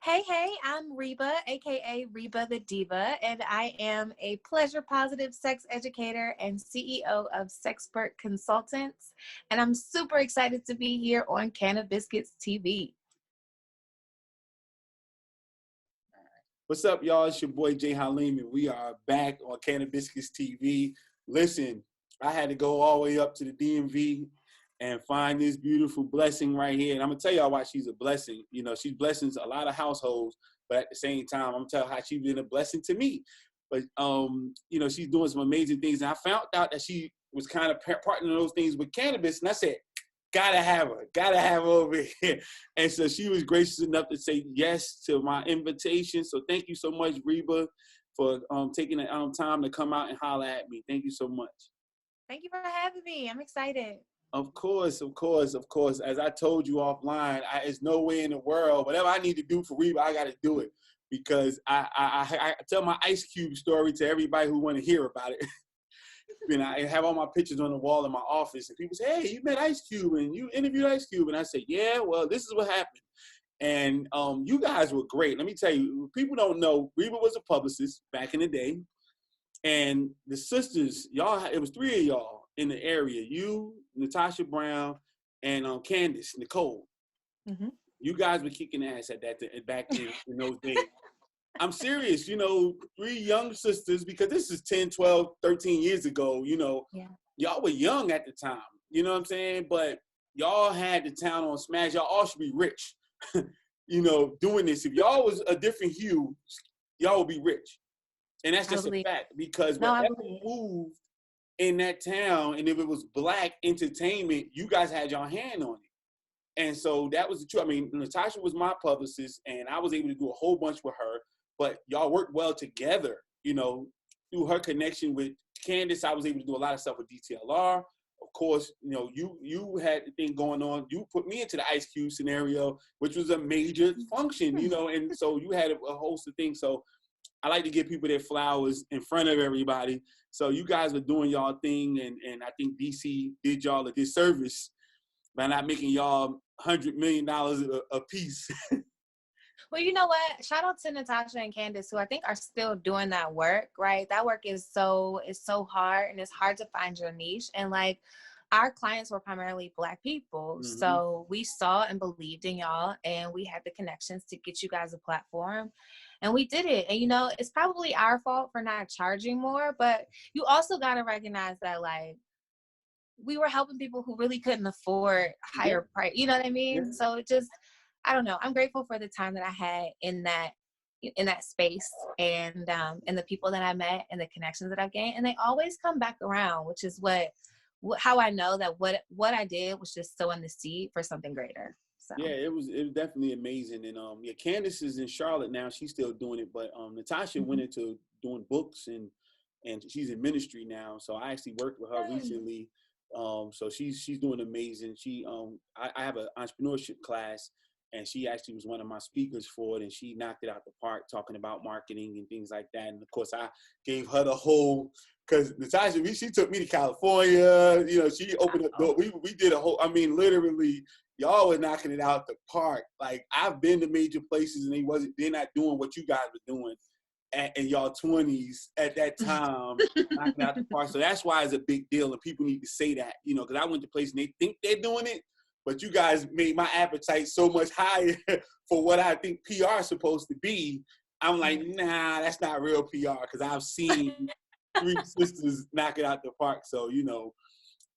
Hey, I'm Reba, aka Reba the Diva, and I am a pleasure positive sex educator and CEO of Sexpert Consultants. And I'm super excited to be here on Canna Biscuits TV. What's up, y'all? It's your boy J Haleem, and we are back on Canna Biscuits TV. Listen, I had to go all the way up to the DMV and find this beautiful blessing right here. And I'm gonna tell y'all why she's a blessing. You know, she's blessings a lot of households, but at the same time, I'm gonna tell how she's been a blessing to me. But you know, she's doing some amazing things. And I found out that she was kind of partnering those things with cannabis, and I said, gotta have her over here. And so she was gracious enough to say yes to my invitation. So thank you so much, Reba, for taking the time to come out and holler at me. Thank you so much. Thank you for having me. I'm excited. Of course. As I told you offline, there's no way in the world, whatever I need to do for Reba, I got to do it. Because I tell my Ice Cube story to everybody who want to hear about it. And I have all my pictures on the wall in my office, and people say, hey, you met Ice Cube, and you interviewed Ice Cube. And I said, yeah, well, this is what happened. And you guys were great. Let me tell you, people don't know, Reba was a publicist back in the day. And the sisters, y'all, it was three of y'all in the area. You, Natasha Brown, and Candace, Nicole. Mm-hmm. You guys were kicking ass at that back then in those days. I'm serious, you know, three young sisters, because this is 10, 12, 13 years ago, you know. Yeah. Y'all were young at the time, you know what I'm saying? But y'all had the town on smash. Y'all all should be rich, you know, doing this. If y'all was a different hue, y'all would be rich. And that's just a fact, because whatever moved in that town, and if it was Black entertainment, you guys had your hand on it. And so that was the truth. I mean, Natasha was my publicist, and I was able to do a whole bunch with her, but y'all worked well together, you know, through her connection with Candace. I was able to do a lot of stuff with DTLR. Of course, you know, you had the thing going on. You put me into the Ice Cube scenario, which was a major function, you know, and so you had a host of things. So I like to give people their flowers in front of everybody. So you guys are doing y'all thing, and I think DC did y'all a disservice by not making y'all $100 million a piece. Well, you know what? Shout out to Natasha and Candace, who I think are still doing that work, right? That work is so hard, and it's hard to find your niche. And like, our clients were primarily Black people. Mm-hmm. So we saw and believed in y'all, and we had the connections to get you guys a platform, and we did it. And, you know, it's probably our fault for not charging more, but you also got to recognize that, like, we were helping people who really couldn't afford higher price. You know what I mean? Yeah. So it just, I don't know. I'm grateful for the time that I had in that space, and the people that I met and the connections that I've gained, and they always come back around, which is how I know that what I did was just sowing the seed for something greater. So. Yeah, it was definitely amazing. And yeah, Candace is in Charlotte now. She's still doing it, but Natasha went into doing books, and she's in ministry now. So I actually worked with her recently. So she's doing amazing. I have an entrepreneurship class, and she actually was one of my speakers for it, and she knocked it out the park talking about marketing and things like that. And of course, I gave her the whole, because Natasha, she took me to California. You know, she opened up door. We did a whole. I mean, literally, y'all were knocking it out the park. Like, I've been to major places, and they're not doing what you guys were doing in y'all 20s at that time, knocking out the park. So that's why it's a big deal, and people need to say that, you know, because I went to places and they think they're doing it, but you guys made my appetite so much higher for what I think PR is supposed to be. I'm like, nah, that's not real PR, because I've seen three sisters knock it out the park. So, you know,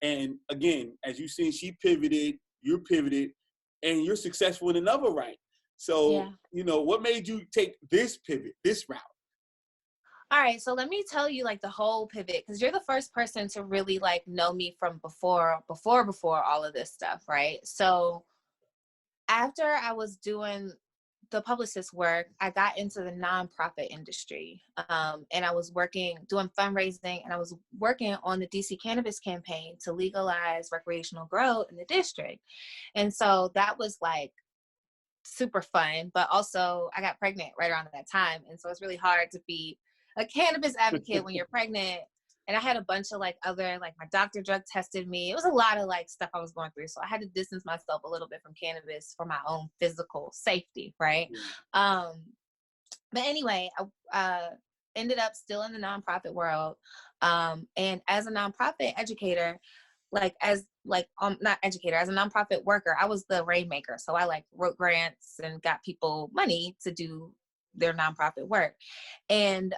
and again, as you've seen, she pivoted, you pivoted, and you're successful in another right. So, you know, what made you take this pivot, this route? All right, so let me tell you, like, the whole pivot, because you're the first person to really, like, know me from before all of this stuff, right? So after I was doing the publicist work, I got into the nonprofit industry, and I was doing fundraising, and I was working on the DC cannabis campaign to legalize recreational grow in the district. And so that was, like, super fun, but also I got pregnant right around that time. And so it's really hard to be a cannabis advocate when you're pregnant And I had a bunch of like other, like my doctor drug tested me. It was a lot of like stuff I was going through. So I had to distance myself a little bit from cannabis for my own physical safety, right? But anyway, I ended up still in the nonprofit world. And as a nonprofit educator, not educator, as a nonprofit worker, I was the rainmaker. So I like wrote grants and got people money to do their nonprofit work. And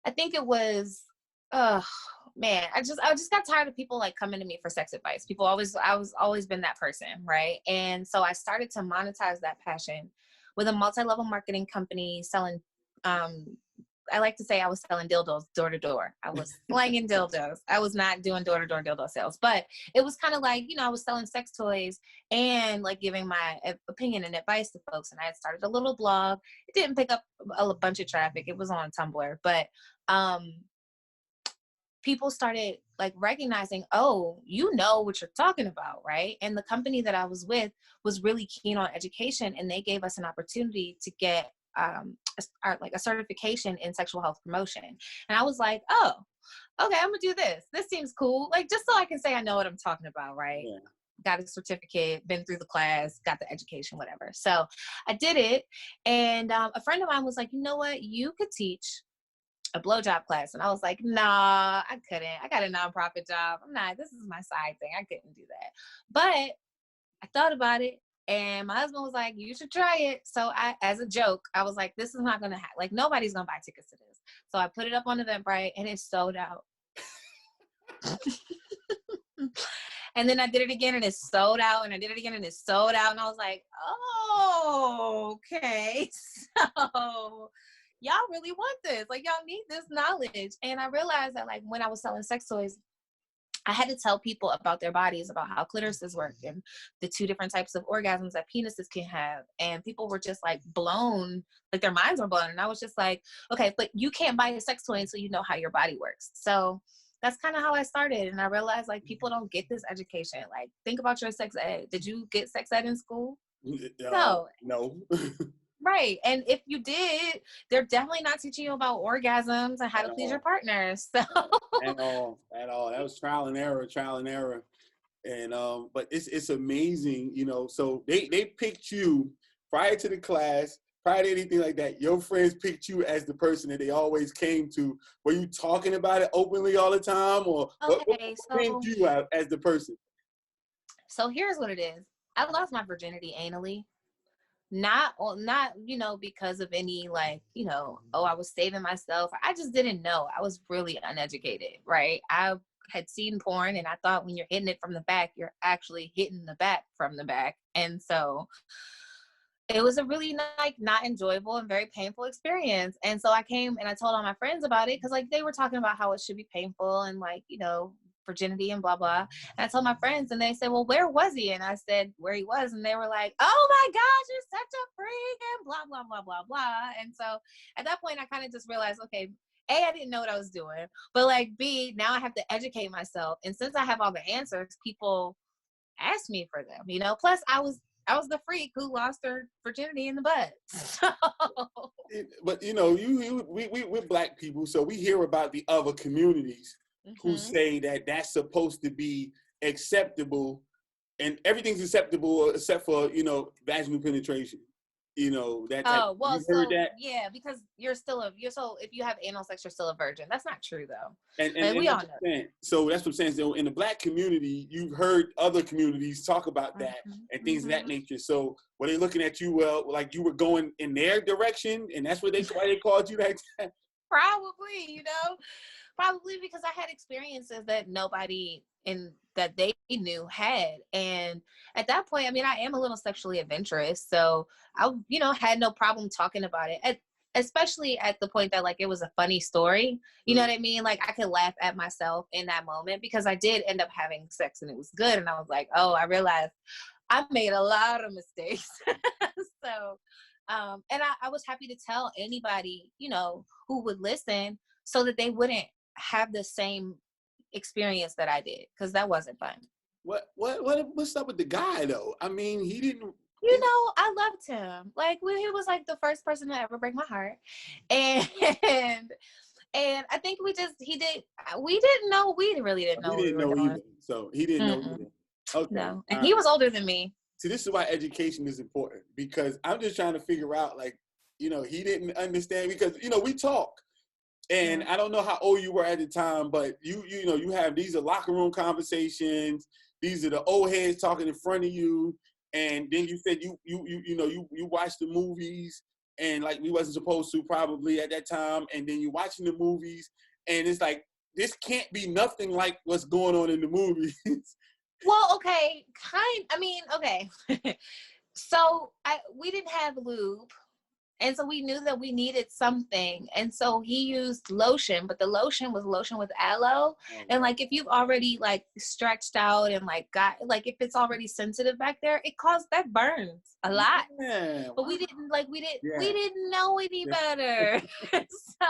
I think it was, man, I just got tired of people like coming to me for sex advice. I was always been that person, right? And so I started to monetize that passion with a multi-level marketing company selling, I like to say I was selling dildos door to door. I was slanging dildos. I was not doing door to door dildo sales, but it was kind of like, I was selling sex toys and like giving my opinion and advice to folks. And I had started a little blog. It didn't pick up a bunch of traffic. It was on Tumblr, but people started like recognizing, oh, you know what you're talking about, right? And the company that I was with was really keen on education, and they gave us an opportunity to get a certification in sexual health promotion. And I was like, oh, okay, I'm gonna do this. This seems cool. Like, just so I can say I know what I'm talking about, right? Yeah. Got a certificate, been through the class, got the education, whatever. So I did it. And a friend of mine was like, you know what? You could teach a blowjob class. And I was like, nah, I couldn't. I got a nonprofit job. This is my side thing. I couldn't do that. But I thought about it. And my husband was like, you should try it. So as a joke, I was like, this is not going to happen. Like, nobody's going to buy tickets to this. So I put it up on Eventbrite and it sold out. And then I did it again and it sold out. And I did it again and it sold out. And I was like, oh, okay. So y'all really want this. Like, y'all need this knowledge. And I realized that like when I was selling sex toys, I had to tell people about their bodies, about how clitorises work and the 2 different types of orgasms that penises can have. And people were just like blown, like their minds were blown. And I was just like, okay, but you can't buy a sex toy until you know how your body works. So that's kind of how I started. And I realized like people don't get this education. Like, think about your sex ed. Did you get sex ed in school? No. Right. And if you did, they're definitely not teaching you about orgasms and how to please your partners. So at all. That was trial and error. And but it's amazing, so they picked you prior to the class, prior to anything like that. Your friends picked you as the person that they always came to. Were you talking about it openly all the time, or what picked you out as the person? So here's what it is. I lost my virginity anally. Not because of any like, I was saving myself. I just didn't know. I was really uneducated, right? I had seen porn and I thought when you're hitting it from the back, you're actually hitting the back from the back. And so it was a really not enjoyable and very painful experience. And so I came and I told all my friends about it because like they were talking about how it should be painful and like, virginity and blah, blah. And I told my friends and they said, well, where was he? And I said where he was. And they were like, oh my gosh, you're such a freak and blah, blah, blah, blah, blah. And so at that point, I kind of just realized, okay, A, I didn't know what I was doing, but like B, now I have to educate myself. And since I have all the answers, people ask me for them, plus I was the freak who lost her virginity in the butt. So. But we're Black people, so we hear about the other communities who say that that's supposed to be acceptable, and everything's acceptable except for vaginal penetration. That. Oh well, you heard that? Yeah, because if you have anal sex, you're still a virgin. That's not true though. And we all know. So that's what I'm saying. So in the Black community, you've heard other communities talk about that and things of that nature. So were they looking at you like you were going in their direction, and that's why they called you like that? Probably because I had experiences that nobody that they knew had. And at that point, I am a little sexually adventurous. So I, had no problem talking about it, especially at the point that like it was a funny story. You know what I mean? Like I could laugh at myself in that moment because I did end up having sex and it was good. And I was like, oh, I realized I made a lot of mistakes. So, and I was happy to tell anybody, who would listen so that they wouldn't have the same experience that I did, because that wasn't fun. What's up with the guy though? He didn't. I loved him. Like he was like the first person to ever break my heart, and And I think we didn't know, we really didn't know He what we didn't were know doing. either. So he didn't know Mm-mm. either. Okay. No. All And he right. was older than me. See, this is why education is important, because I'm just trying to figure out, like, he didn't understand, because, we talk. And Yeah. I don't know how old you were at the time, but you have, these are locker room conversations. These are the old heads talking in front of you. And then you said you watched the movies, and like we wasn't supposed to probably at that time. And then you're watching the movies, and it's like, this can't be nothing like what's going on in the movies. Well, okay, okay. So we didn't have lube, and so we knew that we needed something, and so he used lotion, but the lotion was lotion with aloe, Oh, and like if you've already like stretched out and like got like if it's already sensitive back there, that burns a lot. yeah, But wow. we didn't know any better. So,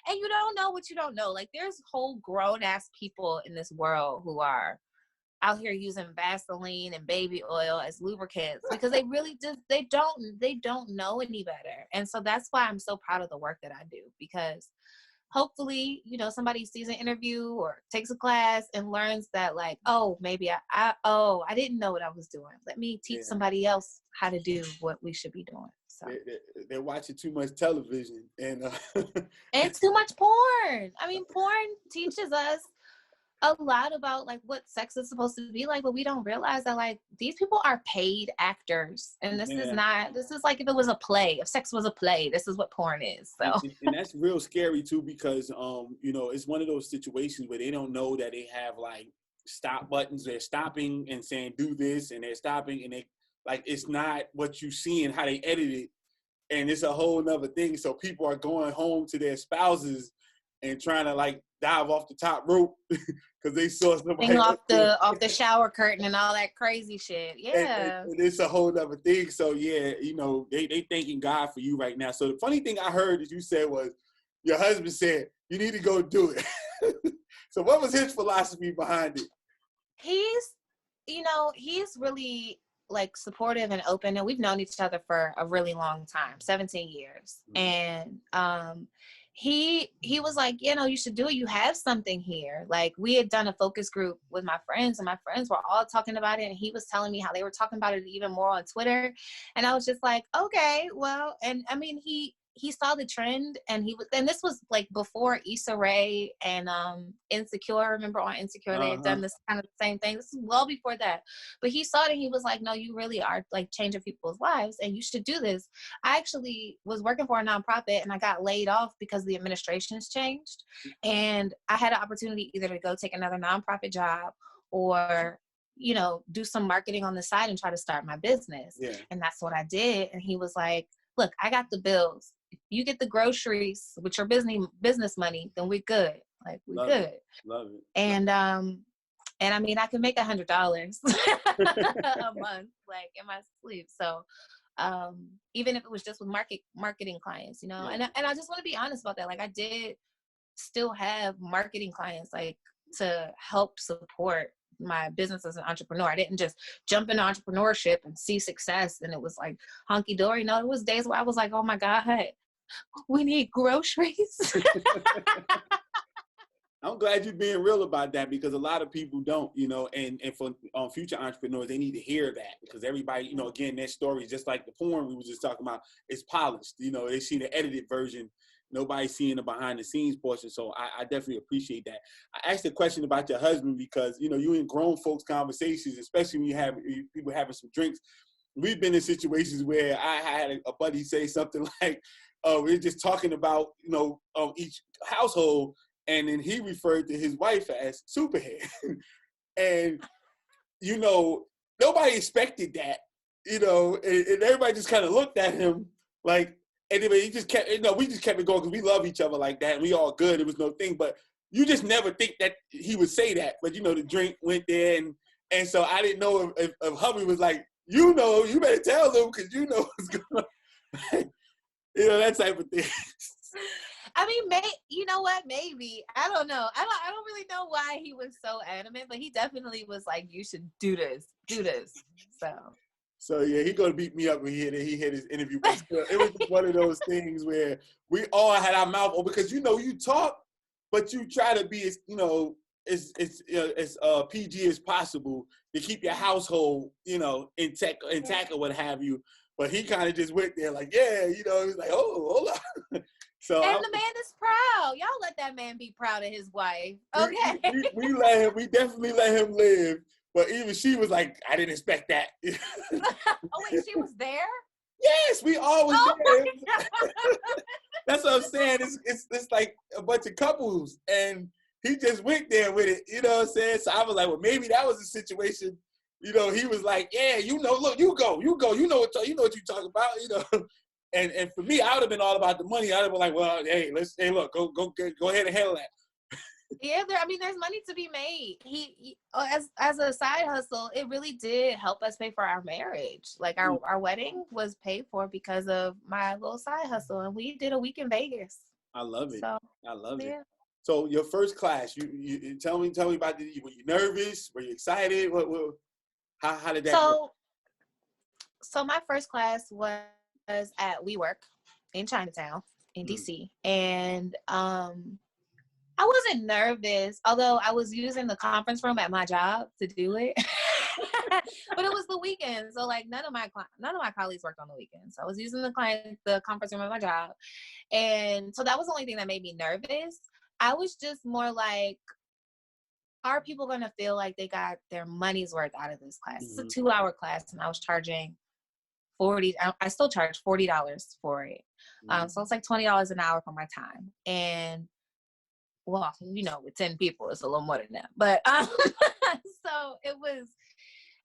and you don't know what you don't know. Like there's whole grown ass people in this world who are out here using Vaseline and baby oil as lubricants because they really just they don't know any better. And so that's why I'm so proud of the work that I do, because hopefully, somebody sees an interview or takes a class and learns that, like, oh, maybe I didn't know what I was doing. Let me teach somebody else how to do what we should be doing. So they're watching too much television and too much porn. I mean, porn teaches us a lot about like what sex is supposed to be like, but we don't realize that like these people are paid actors, and this is like if it was a play, if sex was a play, this is what porn is. So and that's real scary too, because it's one of those situations where they don't know that they have like stop buttons. They're stopping and saying do this, and they're stopping, and they like, it's not what you see and how they edit it, and it's a whole nother thing. So people are going home to their spouses and trying to like dive off the top rope because they saw somebody off the shower curtain and all that crazy shit. Yeah. And it's a whole other thing. So yeah, they thanking God for you right now. So the funny thing I heard that you said was your husband said you need to go do it. So what was his philosophy behind it? He's really like supportive and open, and we've known each other for a really long time, 17 years. And he was like, you should do it. You have something here. Like we had done a focus group with my friends, and my friends were all talking about it, and he was telling me how they were talking about it even more on Twitter. And I was just like, okay, well, and I mean, he saw the trend, and this was like before Issa Rae and Insecure. Remember on Insecure, they had done this kind of the same thing. This is well before that. But he saw it, and he was like, no, you really are like changing people's lives, and you should do this. I actually was working for a nonprofit, and I got laid off because the administration's changed. And I had an opportunity either to go take another nonprofit job or do some marketing on the side and try to start my business. Yeah. And that's what I did. And he was like, look, I got the bills. If you get the groceries with your business money, then we're good. Like we're good. Love it. And I mean, I can make $100 a month, like in my sleep. So even if it was just with marketing clients, and I just want to be honest about that. Like I did still have marketing clients, like to help support my business as an entrepreneur. I didn't just jump into entrepreneurship and see success and it was like hunky dory. No, it was days where I was like, oh my God, we need groceries. I'm glad you're being real about that, because a lot of people don't, and for future entrepreneurs, they need to hear that, because everybody, again, their story is just like the porn we were just talking about. It's polished, they see the edited version. Nobody's seeing the behind the scenes portion. So I definitely appreciate that. I asked a question about your husband because, you in grown folks conversations, especially when you have people having some drinks. We've been in situations where I had a buddy say something like, we're just talking about, each household. And then he referred to his wife as Superhead. And, nobody expected that, and everybody just kind of looked at him like, and anyway, he just kept, we just kept it going because we love each other like that and we all good. It was no thing, but you just never think that he would say that. But, the drink went there. And so I didn't know if hubby was like, you better tell them because what's going on. That type of thing. I mean, you know what? Maybe. I don't know. I don't really know why he was so adamant, but he definitely was like, you should do this. So yeah, he gonna beat me up when he hit his interview. But still, it was just one of those things where we all had our mouth open because you talk, but you try to be as as PG as possible to keep your household intact or what have you. But he kind of just went there like, yeah, he's like, oh, hold on. So and the man is proud. Y'all let that man be proud of his wife. Okay. We definitely let him live. But even she was like, I didn't expect that. Oh, wait, she was there? Yes, we always there. That's what I'm saying. It's like a bunch of couples, and he just went there with it. You know what I'm saying? So I was like, well, maybe that was a situation. He was like, yeah, look, you go, you know what you're talking about, And for me, I would have been all about the money. I'd have been like, well, hey, look, go ahead and handle that. Yeah, there's money to be made. He as a side hustle, it really did help us pay for our marriage. Like our wedding was paid for because of my little side hustle, and we did a week in Vegas. I love it. So, I love yeah. it. So your first class, you tell me about it. Were you nervous? Were you excited? How did that go? So my first class was at WeWork in Chinatown in DC, and I wasn't nervous, although I was using the conference room at my job to do it. But it was the weekend, so like none of my colleagues worked on the weekend. So I was using the conference room at my job, and so that was the only thing that made me nervous. I was just more like, are people going to feel like they got their money's worth out of this class? It's a 2-hour class, and I was charging $40. I still charge $40 for it. So it's like $20 an hour for my time. And well, with 10 people, it's a little more than that. But so it was,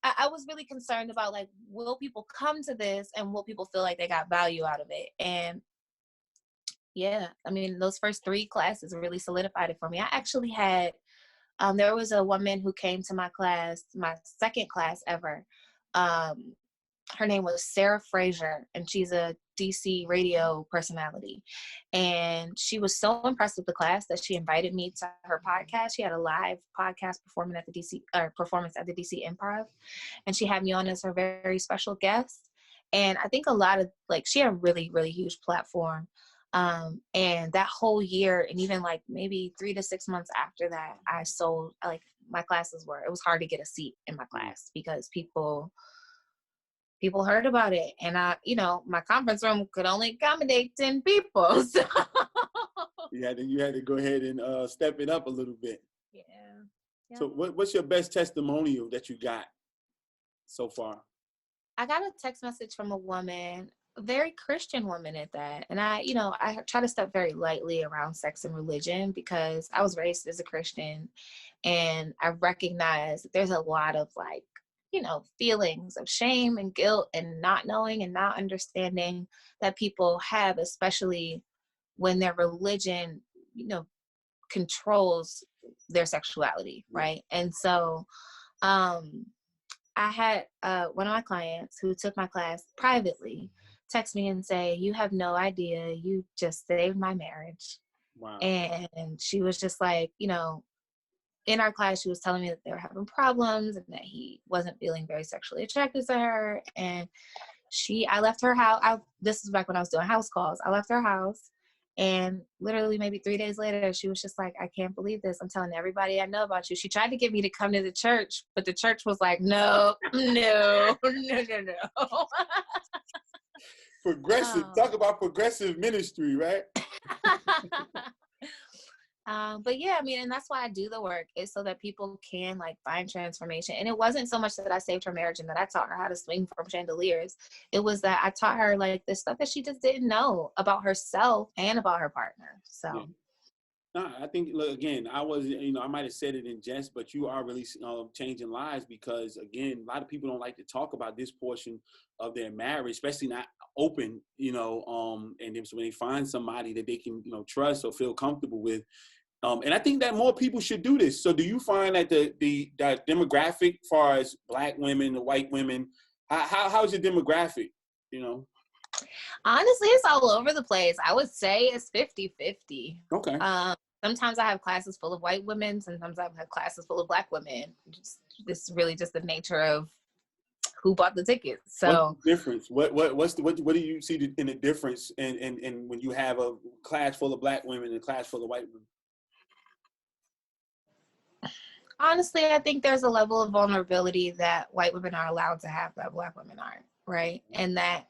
I was really concerned about like, will people come to this and will people feel like they got value out of it? And yeah, those first 3 classes really solidified it for me. I actually had, there was a woman who came to my class, my second class ever. Her name was Sarah Frazier, and she's a DC radio personality. And she was so impressed with the class that she invited me to her podcast. She had a live podcast performance at the DC Improv, and she had me on as her very special guest. And I think a lot of she had a really, really huge platform. And that whole year, and even like maybe 3 to 6 months after that, I sold my classes it was hard to get a seat in my class because people heard about it, and my conference room could only accommodate 10 people. So you had to go ahead and step it up a little bit. Yeah. So what's your best testimonial that you got so far? I got a text message from a woman, a very Christian woman at that. And I try to step very lightly around sex and religion because I was raised as a Christian, and I recognize that there's a lot of feelings of shame and guilt and not knowing and not understanding that people have, especially when their religion, controls their sexuality, right? And so I had one of my clients who took my class privately text me and say, "You have no idea, you just saved my marriage." Wow. And she was just like, in our class, she was telling me that they were having problems and that he wasn't feeling very sexually attracted to her. And I left her house. This is back when I was doing house calls. I left her house, and literally maybe 3 days later, she was just like, "I can't believe this. I'm telling everybody I know about you." She tried to get me to come to the church, but the church was like, no. Progressive. Talk about progressive ministry, right? But yeah, and that's why I do the work, is so that people can find transformation. And it wasn't so much that I saved her marriage and that I taught her how to swing from chandeliers. It was that I taught her the stuff that she just didn't know about herself and about her partner. So. Yeah. No, I think, look, again, I was, I might have said it in jest, but you are really changing lives because, again, a lot of people don't like to talk about this portion of their marriage, especially not open, and then so when they find somebody that they can, trust or feel comfortable with. And I think that more people should do this. So do you find that the demographic, as far as Black women, the white women, how's your demographic, Honestly, it's all over the place. I would say it's 50-50. Okay. Sometimes I have classes full of white women. Sometimes I have classes full of Black women. This is really just the nature of who bought the tickets. So what's the difference? What do you see in the difference in when you have a class full of Black women and a class full of white women? honestly, I think there's a level of vulnerability that white women are allowed to have that Black women aren't, right? And that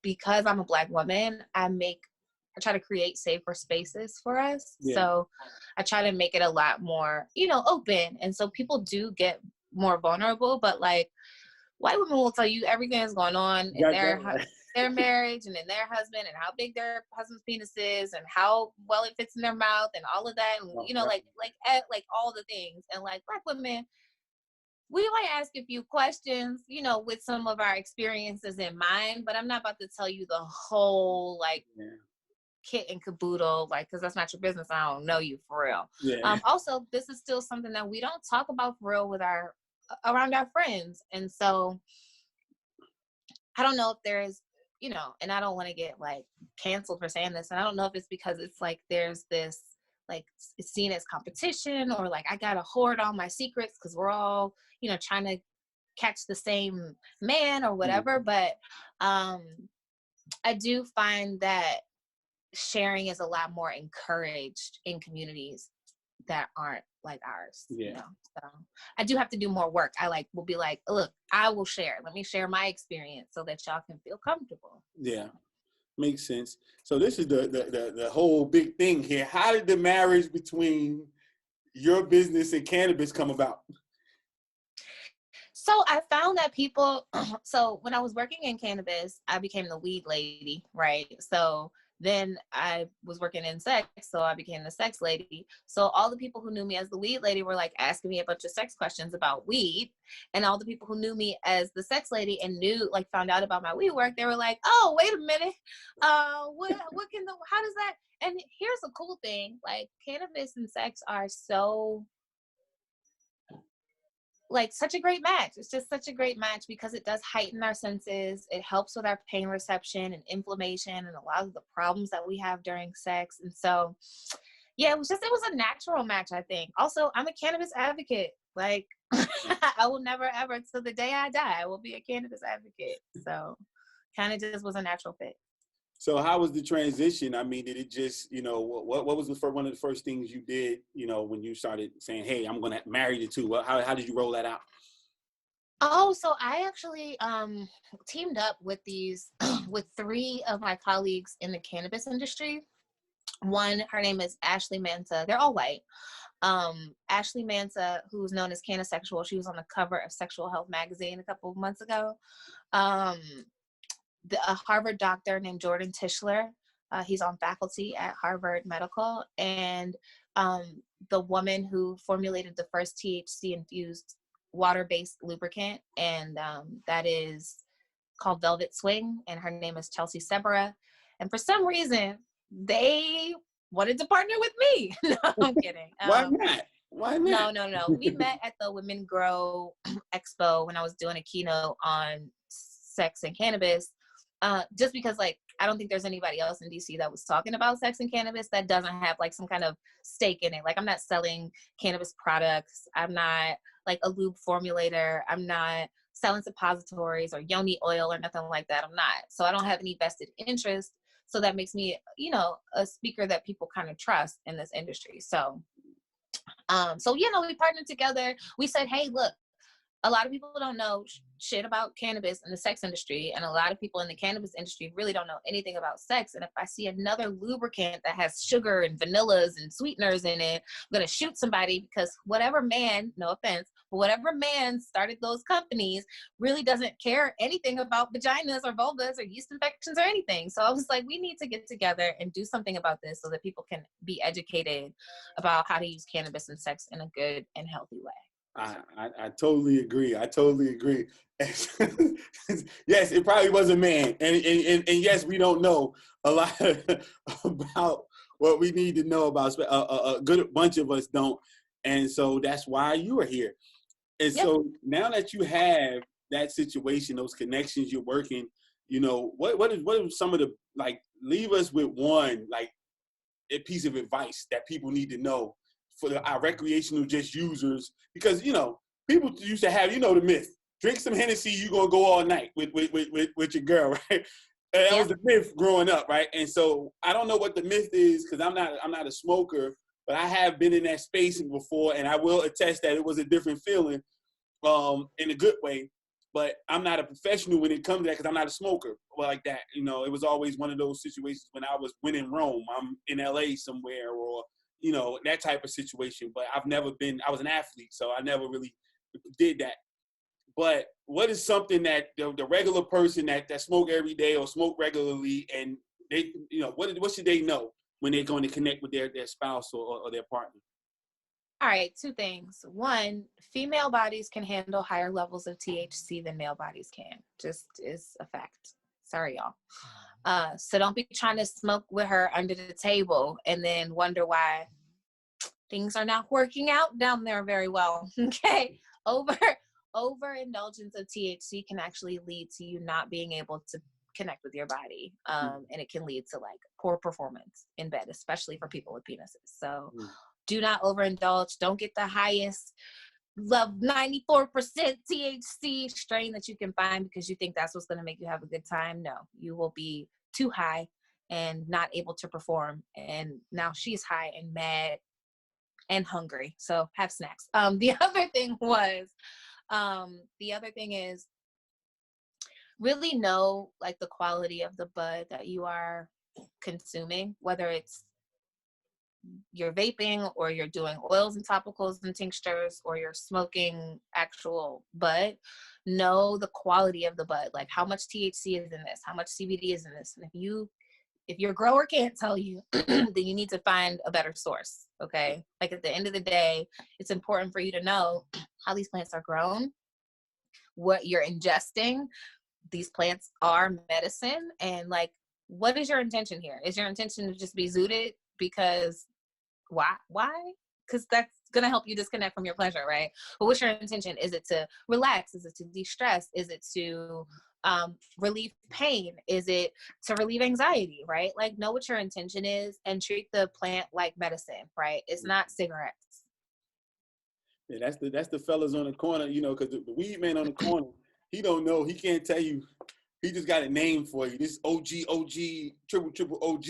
because I'm a Black woman, I try to create safer spaces for us. Yeah. So I try to make it a lot more, open. And so people do get more vulnerable, but like white women will tell you everything that's going on in their marriage and in their husband and how big their husband's penis is and how well it fits in their mouth and all of that. And, like all the things. And like Black women, we might ask a few questions, with some of our experiences in mind, but I'm not about to tell you the whole kit and caboodle, because that's not your business. I don't know you for real. Yeah. Also, this is still something that we don't talk about for real around our friends. And so I don't know if there's, and I don't want to get canceled for saying this. And I don't know if it's because it's there's this, it's seen as competition or I got to hoard all my secrets because we're all, trying to catch the same man or whatever. But I do find that sharing is a lot more encouraged in communities that aren't like ours. Yeah. So I do have to do more work. I will be look, I will share. Let me share my experience so that y'all can feel comfortable. Yeah, makes sense. So this is the whole big thing here. How did the marriage between your business and cannabis come about? So I found that so when I was working in cannabis, I became the weed lady, right? So then I was working in sex, so I became the sex lady. So all the people who knew me as the weed lady were asking me a bunch of sex questions about weed. And all the people who knew me as the sex lady and found out about my weed work, they were like, oh, wait a minute. How does that? And here's a cool thing, cannabis and sex are so such a great match. It's just such a great match because it does heighten our senses. It helps with our pain reception and inflammation and a lot of the problems that we have during sex. And so, yeah, it was a natural match, I think. Also, I'm a cannabis advocate. I will never, ever, till the day I die, I will be a cannabis advocate. So kind of just was a natural fit. So how was the transition? I mean, did it just, what was one of the first things you did, when you started saying, hey, I'm going to marry the two? How did you roll that out? Oh, so I actually teamed up with with 3 of my colleagues in the cannabis industry. One, her name is Ashley Manta. They're all white. Ashley Manta, who's known as Canna Sexual, she was on the cover of Sexual Health magazine a couple of months ago. A Harvard doctor named Jordan Tischler. He's on faculty at Harvard Medical. And the woman who formulated the first THC-infused water-based lubricant, and that is called Velvet Swing, and her name is Chelsea Sebera. And for some reason, they wanted to partner with me. No, I'm kidding. Why not? Why not? No. We met at the Women Grow Expo when I was doing a keynote on sex and cannabis. Just because I don't think there's anybody else in DC that was talking about sex and cannabis that doesn't have some kind of stake in it. I'm not selling cannabis products. I'm not a lube formulator. I'm not selling suppositories or yoni oil or nothing like that. I'm not. So I don't have any vested interest. So that makes me, a speaker that people kind of trust in this industry. So, we partnered together. We said, hey, look, a lot of people don't know shit about cannabis in the sex industry, and a lot of people in the cannabis industry really don't know anything about sex. And if I see another lubricant that has sugar and vanillas and sweeteners in it, I'm going to shoot somebody, because whatever man, no offense, but whatever man started those companies really doesn't care anything about vaginas or vulvas or yeast infections or anything. So I was like, we need to get together and do something about this so that people can be educated about how to use cannabis and sex in a good and healthy way. I totally agree. Yes, it probably was a man. And yes, we don't know a lot about what we need to know about. A good bunch of us don't. And so that's why you are here. And yep. So now that you have that situation, those connections, you're working, what are some of the, leave us with one, a piece of advice that people need to know for our recreational just users, because, people used to have, the myth. drink some Hennessy, you gonna go all night with your girl, right? And that was the myth growing up, right? And so I don't know what the myth is because I'm not a smoker, but I have been in that space before, and I will attest that it was a different feeling, in a good way. But I'm not a professional when it comes to that because I'm not a smoker like that. You know, it was always one of those situations when in Rome, I'm in LA somewhere, or you know, that type of situation. But I was an athlete, so I never really did that. But what is something that the regular person that smoke every day or smoke regularly, and they, you know, what should they know when they're going to connect with their spouse or their partner? All right, two things. One, female bodies can handle higher levels of THC than male bodies can. Just is a fact. Sorry, y'all. So don't be trying to smoke with her under the table and then wonder why things are not working out down there very well. Okay. Overindulgence of THC can actually lead to you not being able to connect with your body. And it can lead to like poor performance in bed, especially for people with penises. So do not overindulge. Don't get the highest 94% THC strain that you can find because you think that's what's going to make you have a good time. No, you will be too high and not able to perform. And now she's high and mad and hungry. So have snacks. The other thing is really know like the quality of the bud that you are consuming, whether it's you're vaping or you're doing oils and topicals and tinctures or you're smoking actual bud. Know the quality of the bud, like how much THC is in this, how much CBD is in this. And if your grower can't tell you, then you need to find a better source. Okay. Like at the end of the day, it's important for you to know how these plants are grown, what you're ingesting. These plants are medicine. And like, what is your intention here? Is your intention to just be zooted because why? Because that's going to help you disconnect from your pleasure, right? But what's your intention? Is it to relax? Is it to de-stress? Is it to relieve pain? Is it to relieve anxiety, right? Like know what your intention is and treat the plant like medicine, right? It's not cigarettes. Yeah, that's the fellas on the corner, you know, because the weed man on the corner, he don't know, he can't tell you. He just got a name for you. This OG, triple OG,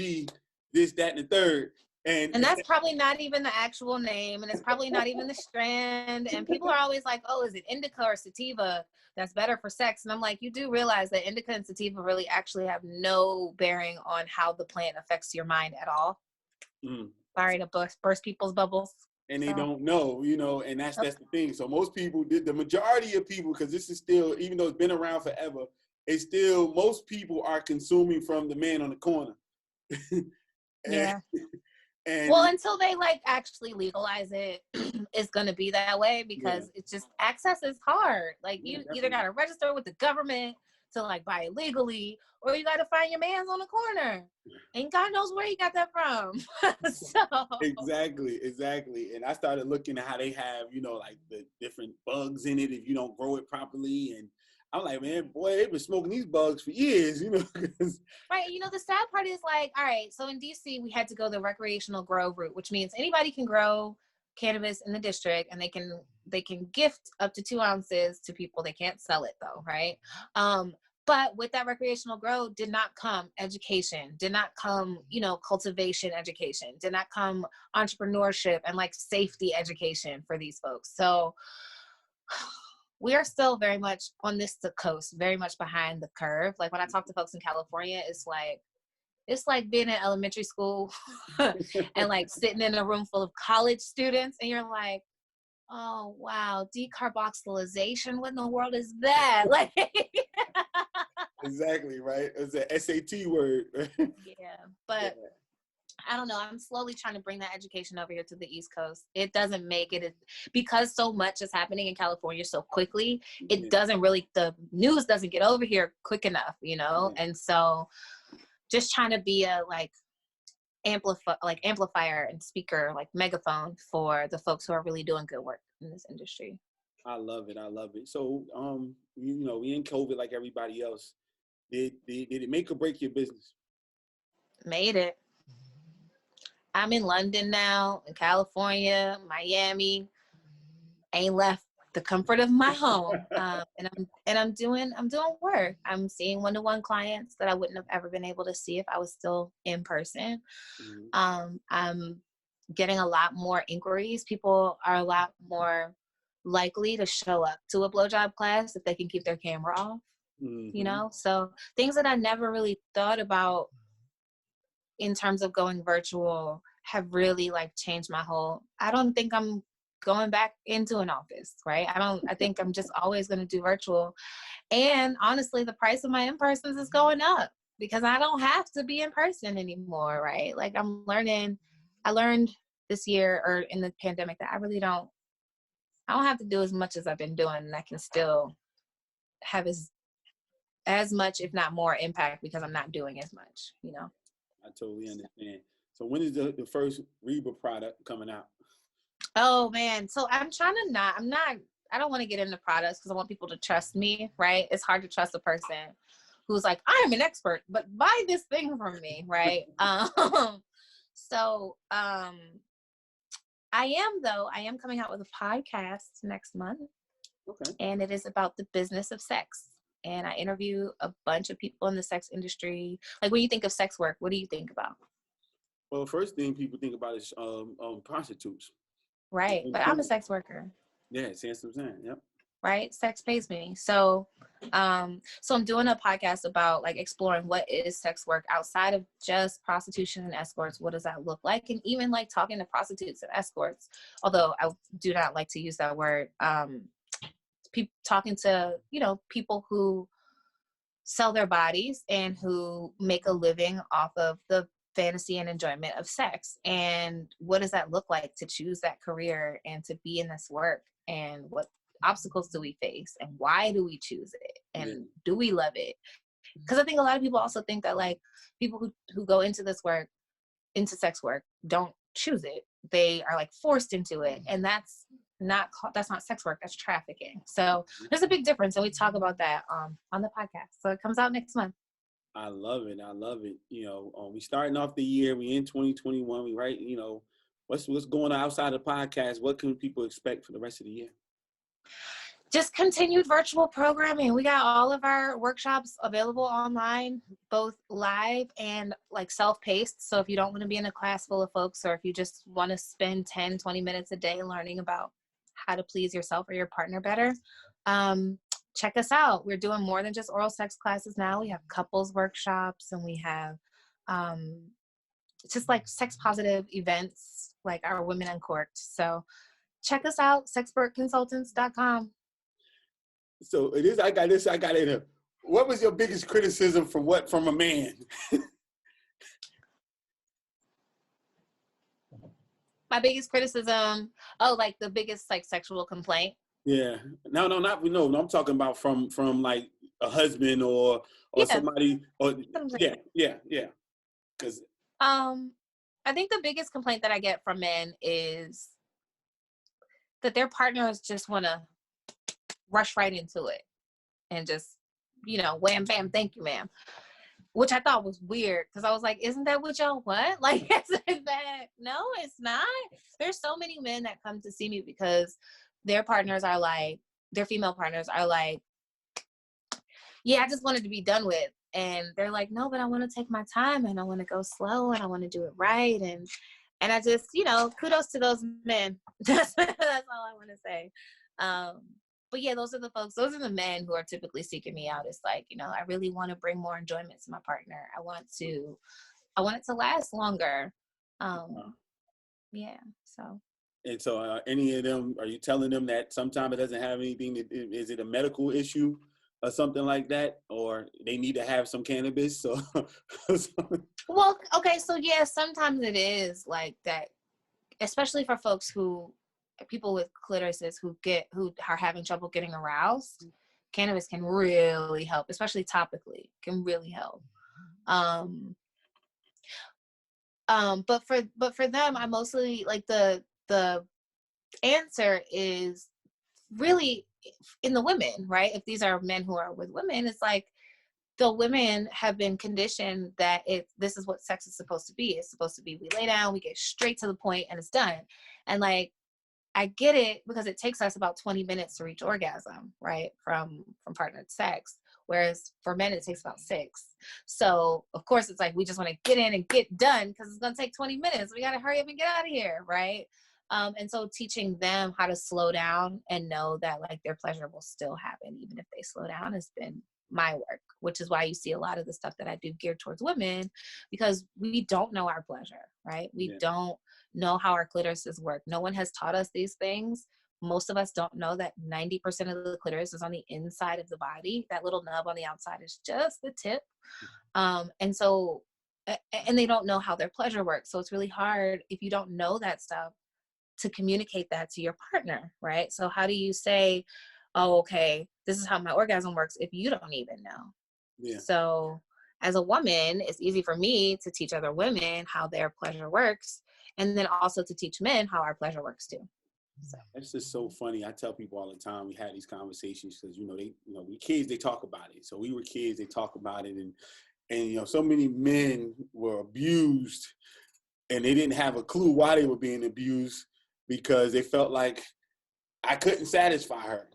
this, that, and the third. And that's probably not even the actual name, and it's probably not even the strand. And people are always like, oh, is it indica or sativa that's better for sex? And I'm like, you do realize that indica and sativa really actually have no bearing on how the plant affects your mind at all. Sorry to burst people's bubbles. And they don't know, you know, and that's the thing. So most people, the majority of people, because this is still, even though it's been around forever, it's still, most people are consuming from the man on the corner. Yeah. Well, until they like actually legalize it, it's going to be that way because it's just access is hard. Like you either got to register with the government to like buy it legally, or you got to find your man's on the corner, and God knows where he got that from. So exactly. And I started looking at how they have, you know, like the different bugs in it if you don't grow it properly, and I'm like, man, boy, they've been smoking these bugs for years, you know. Right. You know, the sad part is like, all right, so in DC, we had to go the recreational grow route, which means anybody can grow cannabis in the district and they can gift up to 2 ounces to people. They can't sell it though. Right. But with that recreational grow did not come education, did not come, you know, cultivation education, did not come entrepreneurship and like safety education for these folks. So we are still very much on this coast, very much behind the curve. Like when I talk to folks in California, it's like being in elementary school and like sitting in a room full of college students and you're like, oh wow, decarboxylation, what in the world is that? Like exactly, right? It's an SAT word. Yeah, but I don't know. I'm slowly trying to bring that education over here to the East Coast. It doesn't make it, because so much is happening in California so quickly. It doesn't really, the news doesn't get over here quick enough, you know? And so just trying to be a amplifier and speaker, like megaphone for the folks who are really doing good work in this industry. I love it. So, you know, we in COVID like everybody else. Did it make or break your business? Made it. I'm in London now, in California, Miami. Ain't left the comfort of my home. And I'm doing work. I'm seeing one-to-one clients that I wouldn't have ever been able to see if I was still in person. I'm getting a lot more inquiries. People are a lot more likely to show up to a blowjob class if they can keep their camera off, you know? So things that I never really thought about in terms of going virtual have really like changed my whole, I don't think I'm going back into an office, right? I think I'm just always going to do virtual. And honestly, the price of my in-persons is going up because I don't have to be in person anymore, right? Like I learned this year or in the pandemic that I don't have to do as much as I've been doing, and I can still have as much, if not more, impact because I'm not doing as much, you know? I totally understand. So when is the first Reba product coming out? Oh man. So I don't want to get into products because I want people to trust me, right? It's hard to trust a person who's like, I am an expert, but buy this thing from me, right? I am coming out with a podcast next month. Okay. And it is about the business of sex. And I interview a bunch of people in the sex industry. Like when you think of sex work, what do you think about? Well, first thing people think about is prostitutes. Right. But I'm a sex worker. Yeah, sense of saying, yep. Right? Sex pays me. So I'm doing a podcast about like exploring what is sex work outside of just prostitution and escorts. What does that look like? And even like talking to prostitutes and escorts, although I do not like to use that word. Talking to, you know, people who sell their bodies and who make a living off of the fantasy and enjoyment of sex. And what does that look like to choose that career and to be in this work? And what obstacles do we face? And why do we choose it? And do we love it? Because I think a lot of people also think that like people who go into this work, into sex work, don't choose it. They are like forced into it. And that's not sex work, that's trafficking. So there's a big difference, and we talk about that on the podcast. So it comes out next month. I love it. You know, we starting off the year, we in 2021, we right, you know, what's going on outside of the podcast? What can people expect for the rest of the year? Just continued virtual programming. We got all of our workshops available online, both live and like self-paced. So if you don't want to be in a class full of folks, or if you just want to spend 10, 20 minutes a day learning about how to please yourself or your partner better, check us out. We're doing more than just oral sex classes now. We have couples workshops, and we have just like sex positive events like our Women Uncorked. So check us out, sexpertconsultants.com. So it is, I got it here. What was your biggest criticism from a man? My biggest criticism, like the biggest like sexual complaint. Yeah. No, I'm talking about from like a husband or somebody, or yeah. Cause I think the biggest complaint that I get from men is that their partners just want to rush right into it and just, you know, wham, bam, thank you, ma'am. Which I thought was weird because I was like, isn't that what y'all want? Like, isn't that? No, it's not. There's so many men that come to see me because their partners are like, their female partners are like, yeah, I just wanted to be done with. And they're like, no, but I want to take my time and I want to go slow and I want to do it right. And I just, you know, kudos to those men. That's all I want to say. But yeah, those are the men who are typically seeking me out. It's like, you know, I really want to bring more enjoyment to my partner. I want it to last longer. Yeah. So. And so any of them, are you telling them that sometimes it doesn't have anything is it a medical issue or something like that? Or they need to have some cannabis? So. Well, okay. So yeah, sometimes it is like that, especially for people with clitorises who are having trouble getting aroused. Cannabis can really help, especially topically, can really help. But for them, I mostly like the answer is really in the women, right? If these are men who are with women, it's like the women have been conditioned that this is what sex is supposed to be. It's supposed to be, we lay down, we get straight to the point, and it's done. And like, I get it because it takes us about 20 minutes to reach orgasm, right? From partnered sex. Whereas for men, it takes about 6. So of course it's like, we just want to get in and get done because it's going to take 20 minutes. We got to hurry up and get out of here. Right. And so teaching them how to slow down and know that like their pleasure will still happen, even if they slow down, has been my work, which is why you see a lot of the stuff that I do geared towards women, because we don't know our pleasure, right? We don't know how our clitorises work. No one has taught us these things. Most of us don't know that 90% of the clitoris is on the inside of the body. That little nub on the outside is just the tip. And so, and they don't know how their pleasure works. So it's really hard if you don't know that stuff to communicate that to your partner, right? So how do you say, oh, okay, this is how my orgasm works if you don't even know? Yeah. So as a woman, it's easy for me to teach other women how their pleasure works, and then also to teach men how our pleasure works too. So. That's just so funny. I tell people all the time, we had these conversations because, we kids, they talk about it. So we were kids, they talk about it. And so many men were abused and they didn't have a clue why they were being abused because they felt like I couldn't satisfy her.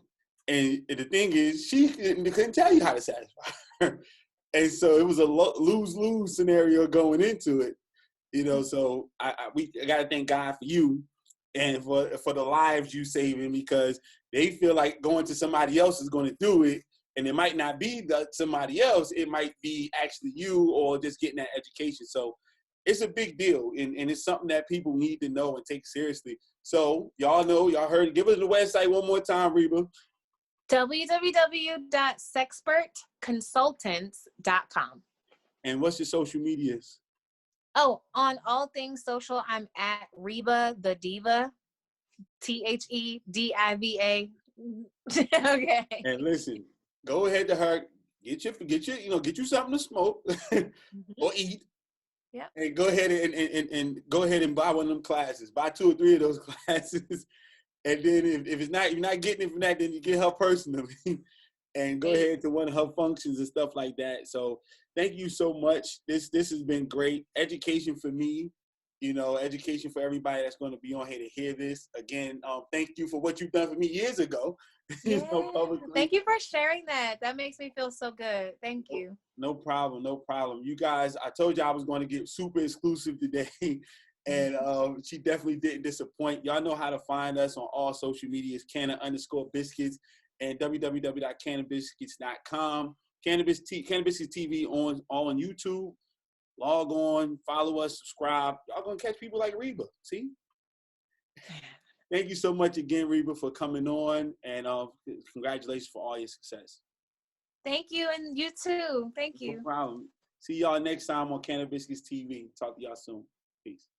And the thing is, she couldn't tell you how to satisfy her. And so it was a lose-lose scenario going into it, so I got to thank God for you and for the lives you saving, because they feel like going to somebody else is going to do it. And it might not be somebody else. It might be actually you or just getting that education. So it's a big deal. And it's something that people need to know and take seriously. So y'all heard, give us the website one more time, Reba. www.sexpertconsultants.com. And what's your social medias? Oh, on all things social, I'm at Reba the Diva, THEDIVA. Okay. And listen, go ahead to her, get you something to smoke or eat. Yeah. And go ahead and go ahead and buy one of them classes. Buy 2 or 3 of those classes. And then if it's not, you're not getting it from that, then you get her personally. And go ahead to one of her functions and stuff like that. So thank you so much. This has been great. Education for me, education for everybody that's going to be on here to hear this. Again, thank you for what you've done for me years ago. Yeah. Thank you for sharing that. That makes me feel so good. Thank you. No problem. No problem. You guys, I told you I was going to get super exclusive today. And she definitely didn't disappoint. Y'all know how to find us on all social medias, Canna_Biscuits and www.cannabiscuits.com. Cannabis Biscuits TV all on YouTube. Log on, follow us, subscribe. Y'all gonna catch people like Reba. See? Thank you so much again, Reba, for coming on, and congratulations for all your success. Thank you, and you too. Thank you. No problem. See y'all next time on Canna Biscuits TV. Talk to y'all soon. Peace.